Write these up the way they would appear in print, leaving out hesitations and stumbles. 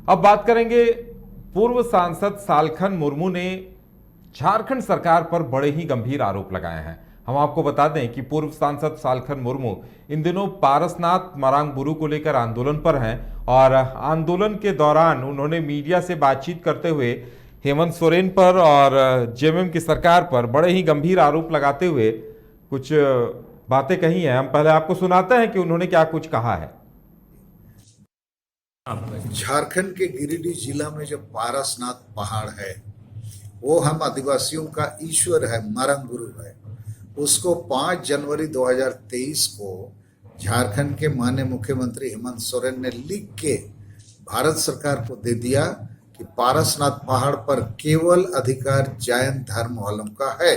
अब बात करेंगे, पूर्व सांसद सालखन मुर्मू ने झारखंड सरकार पर बड़े ही गंभीर आरोप लगाए हैं। हम आपको बता दें कि पूर्व सांसद सालखन मुर्मू इन दिनों पारसनाथ मरांगबुरु को लेकर आंदोलन पर हैं और आंदोलन के दौरान उन्होंने मीडिया से बातचीत करते हुए हेमंत सोरेन पर और जेएमएम की सरकार पर बड़े ही गंभीर आरोप लगाते हुए कुछ बातें कही हैं। हम पहले आपको सुनाते हैं कि उन्होंने क्या कुछ कहा है। झारखंड के गिरिडीह जिला में जो पारसनाथ पहाड़ है वो हम आदिवासियों का ईश्वर है, मरांगबुरु है। उसको 5 जनवरी 2023 को झारखंड के माननीय मुख्यमंत्री हेमंत सोरेन ने लिख के भारत सरकार को दे दिया कि पारसनाथ पहाड़ पर केवल अधिकार जैन धर्म वालों का है।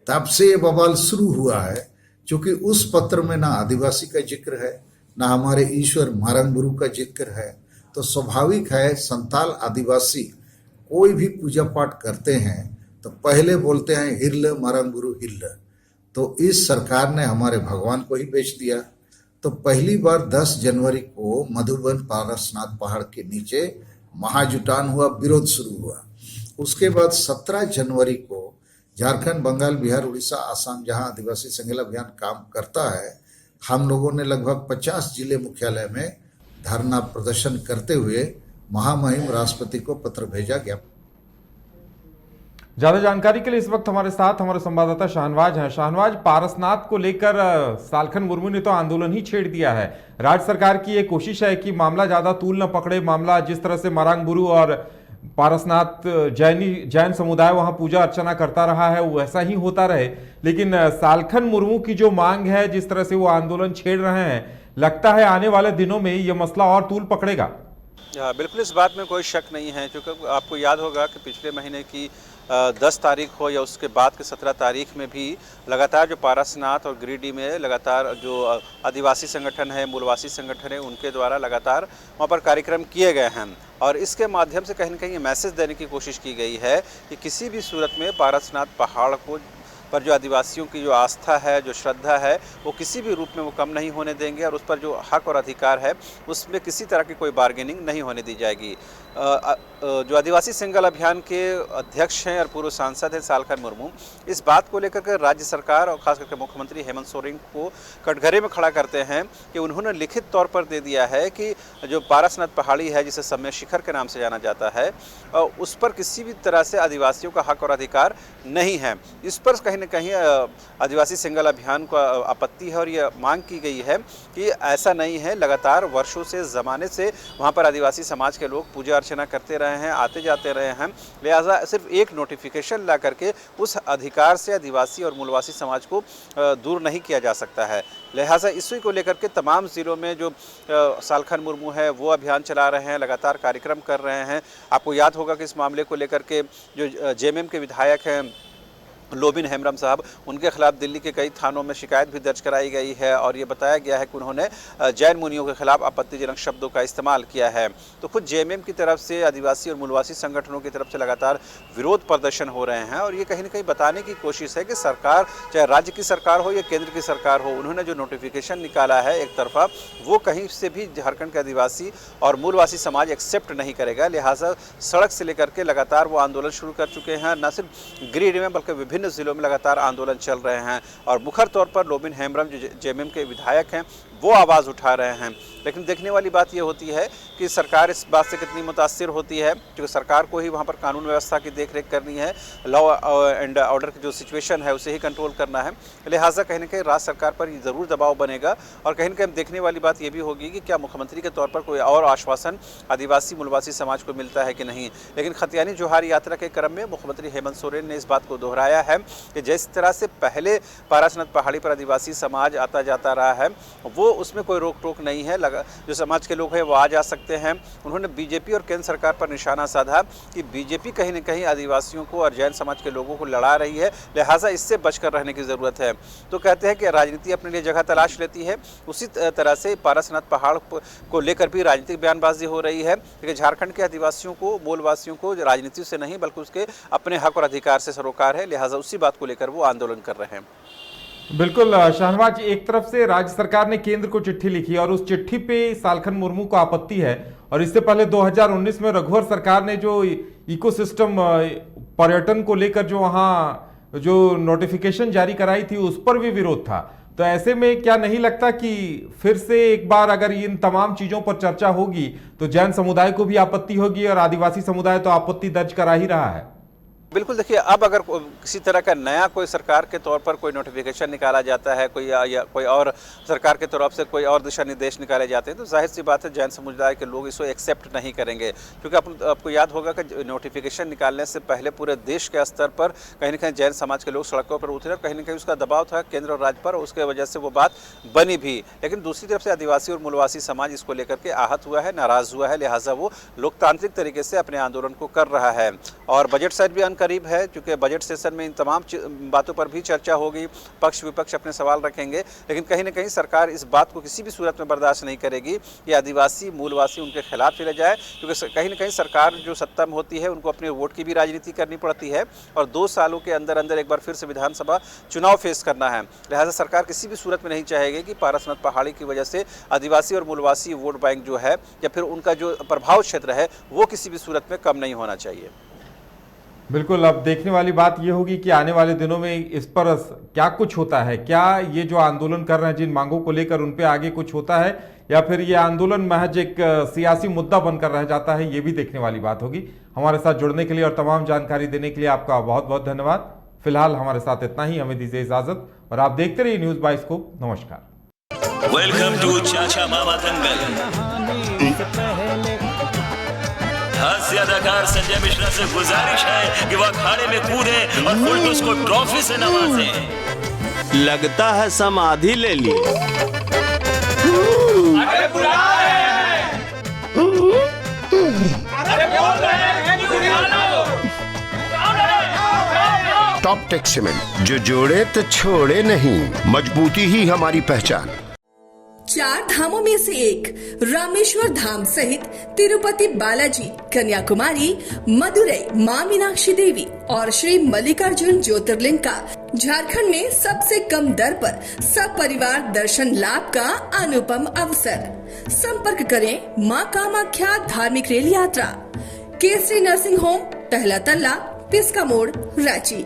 तब से ये बवाल शुरू हुआ है, क्योंकि उस पत्र में ना आदिवासी का जिक्र है, ना हमारे ईश्वर मरांगबुरु का जिक्र है। तो स्वाभाविक है, संताल आदिवासी कोई भी पूजा पाठ करते हैं तो पहले बोलते हैं हिरल मरांगबुरु हिरल। तो इस सरकार ने हमारे भगवान को ही बेच दिया। तो पहली बार 10 जनवरी को मधुबन पारसनाथ पहाड़ के नीचे महाजुटान हुआ, विरोध शुरू हुआ। उसके बाद 17 जनवरी को झारखंड, बंगाल, बिहार, उड़ीसा, आसाम, जहां आदिवासी संगठन अभियान काम करता है, हम लोगों ने लगभग 50 जिले मुख्यालय में धरना प्रदर्शन करते हुए महामहिम राष्ट्रपति को पत्र भेजा गया। ज्यादा जानकारी के लिए इस वक्त हमारे साथ हमारे संवाददाता शाहनवाज हैं। शाहनवाज, पारसनाथ को लेकर सालखन मुर्मू ने तो आंदोलन ही छेड़ दिया है। राज्य सरकार की ये कोशिश है कि मामला ज्यादा तूल न पकड़े। मामला जिस तरह से मरांगबुरु और पारसनाथ जैन समुदाय वहां पूजा अर्चना करता रहा है वैसा ही होता रहे, लेकिन सालखन मुर्मू की जो मांग है, जिस तरह से वो आंदोलन छेड़ रहे हैं, लगता है आने वाले दिनों में ये मसला और तूल पकड़ेगा। बिल्कुल, इस बात में कोई शक नहीं है, क्योंकि आपको याद होगा कि पिछले महीने की 10 तारीख हो या उसके बाद के 17 तारीख में भी लगातार जो पारसनाथ और गिरिडीह में लगातार जो आदिवासी संगठन है, मूलवासी संगठन है, उनके द्वारा लगातार वहाँ पर कार्यक्रम किए गए हैं। और इसके माध्यम से कहीं ना कहीं ये मैसेज देने की कोशिश की गई है कि किसी भी सूरत में पारसनाथ पहाड़ को पर जो आदिवासियों की जो आस्था है, जो श्रद्धा है, वो किसी भी रूप में वो कम नहीं होने देंगे और उस पर जो हक और अधिकार है उसमें किसी तरह की कोई बार्गेनिंग नहीं होने दी जाएगी। जो आदिवासी संगठन अभियान के अध्यक्ष हैं और पूर्व सांसद हैं सालखन मुर्मू, इस बात को लेकर के राज्य सरकार और खास करके मुख्यमंत्री हेमंत सोरेन को कटघरे में खड़ा करते हैं कि उन्होंने लिखित तौर पर दे दिया है कि जो पारसनाथ पहाड़ी है, जिसे समय शिखर के नाम से जाना जाता है, उस पर किसी भी तरह से आदिवासियों का हक और अधिकार नहीं है। इस पर कहीं न कहीं आदिवासी संगठन अभियान को आपत्ति है और ये मांग की गई है कि ऐसा नहीं है। लगातार वर्षों से, ज़माने से वहाँ पर आदिवासी समाज के लोग पूजा अर्चना करते रहे हैं, आते जाते रहे हैं। लिहाजा सिर्फ एक नोटिफिकेशन ला करके उस अधिकार से आदिवासी और मूलवासी समाज को दूर नहीं किया जा सकता है। लिहाजा इसी को लेकर के तमाम ज़िलों में जो सालखन मुर्मू है वो अभियान चला रहे हैं, लगातार कार्यक्रम कर रहे हैं। आपको याद होगा कि इस मामले को लेकर के जो जेएमएम के विधायक हैं लोबिन हेम्ब्रम साहब, उनके खिलाफ दिल्ली के कई थानों में शिकायत भी दर्ज कराई गई है और ये बताया गया है कि उन्होंने जैन मुनियों के खिलाफ आपत्तिजनक शब्दों का इस्तेमाल किया है। तो खुद जेएमएम की तरफ से, आदिवासी और मूलवासी संगठनों की तरफ से लगातार विरोध प्रदर्शन हो रहे हैं और ये कहीं न कहीं बताने की कोशिश है कि सरकार, चाहे राज्य की सरकार हो या केंद्र की सरकार हो, उन्होंने जो नोटिफिकेशन निकाला है एक तरफा, वो कहीं से भी झारखंड के आदिवासी और मूलवासी समाज एक्सेप्ट नहीं करेगा। लिहाजा सड़क से लेकर के लगातार वो आंदोलन शुरू कर चुके हैं। न सिर्फ गिरिडीह में बल्कि विभिन्न जिलों में लगातार आंदोलन चल रहे हैं और मुखर तौर पर लोबिन हेम्ब्रम जो जेएमएम के विधायक हैं वो आवाज़ उठा रहे हैं। लेकिन देखने वाली बात ये होती है कि सरकार इस बात से कितनी मुतासिर होती है, क्योंकि सरकार को ही वहाँ पर कानून व्यवस्था की देखरेख करनी है, लॉ एंड ऑर्डर की जो सिचुएशन है उसे ही कंट्रोल करना है। लिहाजा कहीं ना कहीं राज्य सरकार पर ज़रूर दबाव बनेगा और कहीं ना कहीं देखने वाली बात ये भी होगी कि क्या मुख्यमंत्री के तौर पर कोई और आश्वासन आदिवासी मूलवासी समाज को मिलता है कि नहीं। लेकिन खतियानी जोहार यात्रा के क्रम में मुख्यमंत्री हेमंत सोरेन ने इस बात को दोहराया है कि जिस तरह से पहले पारसनाथ पहाड़ी पर आदिवासी समाज आता जाता रहा है, वो उसमें कोई रोक टोक नहीं है। जो समाज के लोग हैं वो आ जा सकते हैं। उन्होंने बीजेपी और केंद्र सरकार पर निशाना साधा कि बीजेपी कहीं न कहीं आदिवासियों को और जैन समाज के लोगों को लड़ा रही है, लिहाजा इससे बचकर रहने की ज़रूरत है। तो कहते हैं कि राजनीति अपने लिए जगह तलाश लेती है, उसी तरह से पारसनाथ पहाड़ को लेकर भी राजनीतिक बयानबाजी हो रही है। लेकिन झारखंड के आदिवासियों को, मूलवासियों को राजनीति से नहीं बल्कि उसके अपने हक और अधिकार से सरोकार है, लिहाजा उसी बात को लेकर वो आंदोलन कर रहे हैं। बिल्कुल शाहनवाज, एक तरफ से राज्य सरकार ने केंद्र को चिट्ठी लिखी और उस चिट्ठी पे सालखन मुर्मू को आपत्ति है और इससे पहले 2019 में रघुवर सरकार ने जो इकोसिस्टम पर्यटन को लेकर जो वहां जो नोटिफिकेशन जारी कराई थी उस पर भी विरोध था। तो ऐसे में क्या नहीं लगता कि फिर से एक बार अगर इन तमाम चीजों पर चर्चा होगी तो जैन समुदाय को भी आपत्ति होगी और आदिवासी समुदाय तो आपत्ति दर्ज करा ही रहा है? बिल्कुल, देखिए, अब अगर किसी तरह का नया कोई सरकार के तौर पर कोई नोटिफिकेशन निकाला जाता है, कोई या कोई और सरकार के तरफ से कोई और दिशा निर्देश निकाले जाते हैं, तो जाहिर सी बात है जैन समुदाय के लोग इसको एक्सेप्ट नहीं करेंगे। क्योंकि आपको याद होगा कि नोटिफिकेशन निकालने से पहले पूरे देश के स्तर पर कहीं न कहीं जैन समाज के लोग सड़कों पर उतरे और कहीं न कहीं उसका दबाव था केंद्र और राज्य पर, और उसके वजह से वो बात बनी भी। लेकिन दूसरी तरफ से आदिवासी और मूलवासी समाज इसको लेकर के आहत हुआ है, नाराज हुआ है, लिहाजा वो लोकतांत्रिक तरीके से अपने आंदोलन को कर रहा है। और बजट सेशन भी करीब है, क्योंकि बजट सेशन में इन तमाम बातों पर भी चर्चा होगी, पक्ष विपक्ष अपने सवाल रखेंगे, लेकिन कहीं न कहीं सरकार इस बात को किसी भी सूरत में बर्दाश्त नहीं करेगी कि आदिवासी मूलवासी उनके खिलाफ चले जाए, क्योंकि कहीं न कहीं सरकार जो सत्ता में होती है उनको अपने वोट की भी राजनीति करनी पड़ती है और 2 सालों के अंदर अंदर एक बार फिर से विधानसभा चुनाव फेस करना है। लिहाजा सरकार किसी भी सूरत में नहीं चाहेगी कि पारसनाथ पहाड़ी की वजह से आदिवासी और मूलवासी वोट बैंक जो है या फिर उनका जो प्रभाव क्षेत्र है वो किसी भी सूरत में कम नहीं होना चाहिए। बिल्कुल, अब देखने वाली बात यह होगी कि आने वाले दिनों में इस पर क्या कुछ होता है, क्या ये जो आंदोलन कर रहे हैं जिन मांगों को लेकर उन पे आगे कुछ होता है या फिर ये आंदोलन महज एक सियासी मुद्दा बनकर रह जाता है, ये भी देखने वाली बात होगी। हमारे साथ जुड़ने के लिए और तमाम जानकारी देने के लिए आपका बहुत बहुत धन्यवाद। फिलहाल हमारे साथ इतना ही, हमें दीजिए इजाजत और आप देखते रहिए न्यूज़ बाइस्कोप। नमस्कार। वेलकम टू चाचा मामा दंगल। हास्य अदाकार संजय मिश्रा से गुजारिश है कि वह अखाड़े में कूदे और फुलटूस को ट्रॉफी से नवाजे। लगता है समाधि ले ली। अरे बुला रहे हैं। अरे बोल रहे हैं कि बुला लो। टॉप टेक सीमेंट, जो जोड़े तो छोड़े नहीं, मजबूती ही हमारी पहचान। 4 धामों में से एक रामेश्वर धाम सहित तिरुपति बालाजी, कन्याकुमारी, मदुरई मां मीनाक्षी देवी और श्री मल्लिकार्जुन ज्योतिर्लिंग का झारखंड में सबसे कम दर पर सब परिवार दर्शन लाभ का अनुपम अवसर। संपर्क करें मां कामाख्या धार्मिक रेल यात्रा, केसरी नर्सिंग होम, पहला तल्ला, पिस्का मोड़, रांची।